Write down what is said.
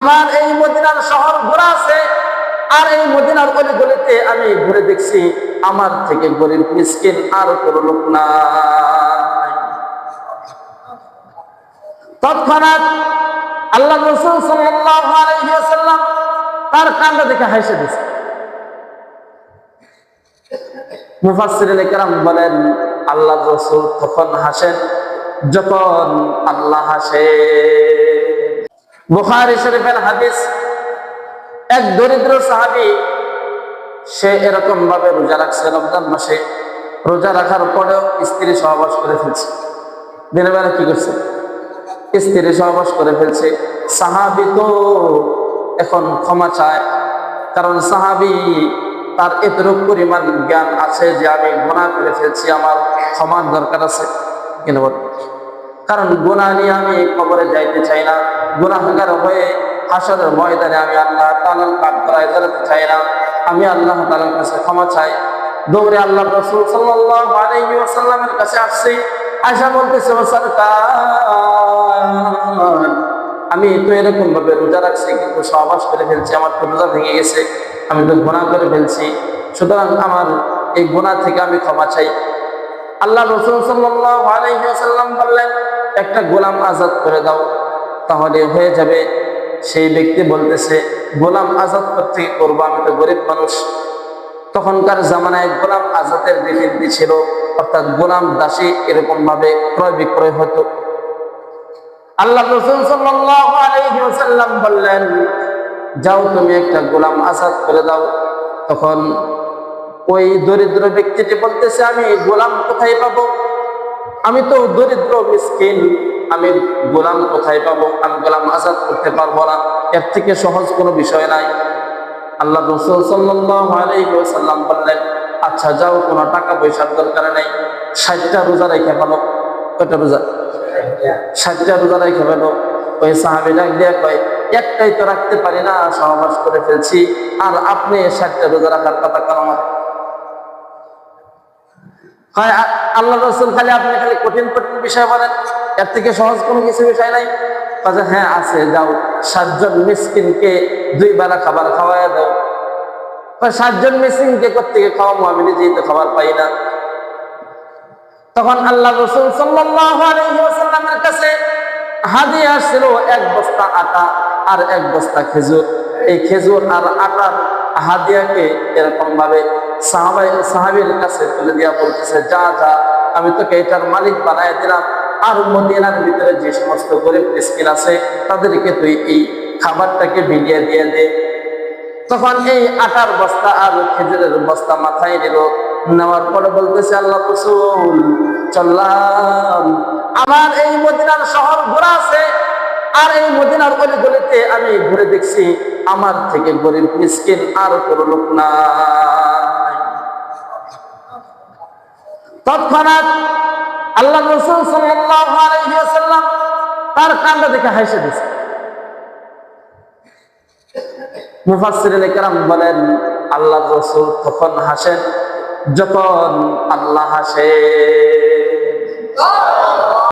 আমার এই মদিনার শহর ঘোরা আছে, আর এই মদিনার অলিগলিতে আমি ঘুরে দেখছি আমার থেকে গরিব মিসকিন আর কোনো লোক নাই। তৎক্ষণাৎ আল্লাহ রাসূল সাল্লাল্লাহু আলাইহি ওয়াসাল্লাম তার কান্না দেখে হেসে দিয়েছে। মুফাসসিরিনে কেরাম বলেন, আল্লাহ রাসূল তখন হাসেন যখন আল্লাহ হাসে। বুখারী শরীফের হাদিস, এক দরিদ্র সাহাবী, সে এরকম ভাবে রোজা রাখছে রমজান মাসে। রোজা রাখার পরেও স্ত্রী সহবাস করে ফেলছে। দিনের বেলা কি করছে? স্ত্রী সহবাস করে ফেলছে। সাহাবী তো এখন ক্ষমা চায়, কারণ সাহাবী তার এতটুকু পরিমাণ জ্ঞান আছে যে আমি গুনাহ করে ফেলছি, আমার ক্ষমার দরকার আছে। কেন বল? কারণ গুনাহ নিয়ে আমি কবরে যাইতে চাই না, গুনাহগার হয়ে হাসরের ময়দানে আমি আল্লাহ তাআলার কাঠগড়ায় দাঁড়াতে চাই না। আমি আল্লাহ তাআলার কাছে ক্ষমা চাই। দৌড়ে আল্লাহ রাসূল সাল্লাল্লাহু আলাইহি ওয়াসাল্লামের কাছে আসছে। আয়েশা বলতেছে, ও সরকার, আমি তো এরকম ভাবে রোজা রাখছি কিন্তু সহবাস করে ফেলছি, আমার তো রোজা ভেঙে গেছে, আমি তো গুনাহ করে ফেলছি, সুতরাং আমার এই গুনাহ থেকে আমি ক্ষমা চাই। আল্লাহ রাসূল সাল্লাল্লাহু আলাইহি ওয়াসাল্লাম বললেন, একটা গোলাম আজাদ করে দাও, তাহলে হয়ে যাবে। সেই ব্যক্তি বলতেছে, গোলাম আজাদ করতে করবো, আমি তো গরিব মানুষ। তখনকার জামানায় গোলাম আজাদের রীতি ছিল, অর্থাৎ গোলাম দাসী এরকম ভাবে ক্রয় বিক্রয় হতো। আল্লাহ রাসূল সাল্লাল্লাহু আলাইহি ওয়াসাল্লাম বললেন, যাও তুমি একটা গোলাম আজাদ করে দাও। তখন ওই দরিদ্র ব্যক্তিটি বলতেছে, আমি গোলাম কোথায় পাবো? আমি তো দরিদ্র মিসকিন, আমি গোলাম কোথায় পাবো? আমি গোলাম আজাদ করতে পারবো না, এর থেকে সহজ কোনো বিষয় নাই। আল্লাহ রাসূল সাল্লাল্লাহু আলাইহি ওয়াসাল্লাম বললেন, আচ্ছা যাও, কোনো টাকা পয়সার দরকার নেই, 60টা রোজা রেখে ফেলো। কয়টা রোজা? 60টা রোজা রেখে ফেলো। ওই সাহাবী ডাক দিয়ে কয়, একটাই তো রাখতে পারি না, সহবাস করে ফেলছি, আর আপনি 60টা রোজা রাখার কথা কেন আমার? আল্লাহ রাসূল খালি আপনি খালি কঠিন কঠিন বিষয় বলেন, এর থেকে সহজ কোনো কিছু বিষয় নাই? হ্যাঁ আছে, যাও 7 জন মিসকিনকে 2 বেলা খাবার খাওয়ায় দাও। 7 জন মিসকিনকে কোত্থেকে খাওয়াবো, আমি নিজেই তো খাবার পাই না। তখন আল্লাহ রাসূল সাল্লাল্লাহু আলাইহি ওয়াসাল্লামের কাছে হাদিয়া ছিল 1 বস্তা আটা আর 1 বস্তা খেজুর। এই খেজুর আর আটার হাদিয়াকে এরকম ভাবে সাহাবীর কাছে তুলে দিয়া বলতেছে, যা যা, আমি তোকে এটার মালিক বানায় দিলাম, আর মদিনার ভিতরে যে সমস্ত গরিব মিসকিন আছে তাদেরকে তুই এই খাবারটাকে বিলিয়ে দিয়ে দে। তখন এই আটার বস্তা আর খেজুরের বস্তা মাথায় নিল, নেওয়ার পরে বলতেছে, আল্লাহ রাসূল চললাম, আমার এই মদিনার শহর ঘোরা আছে, আর এই মদিনার অলিগলিতে আমি ঘুরে দেখছি আমার থেকে গরিব মিসকিন আর কোনো লোক নাই। তৎক্ষণাৎ আল্লাহ রাসূল সাল্লাল্লাহু আলাইহি ওয়াসাল্লাম তার কান্না দেখে হেসে দিয়েছে। মুফাসসিরিনে কেরাম বলেন, আল্লাহ রাসূল তখন হাসেন যখন আল্লাহ হাসে।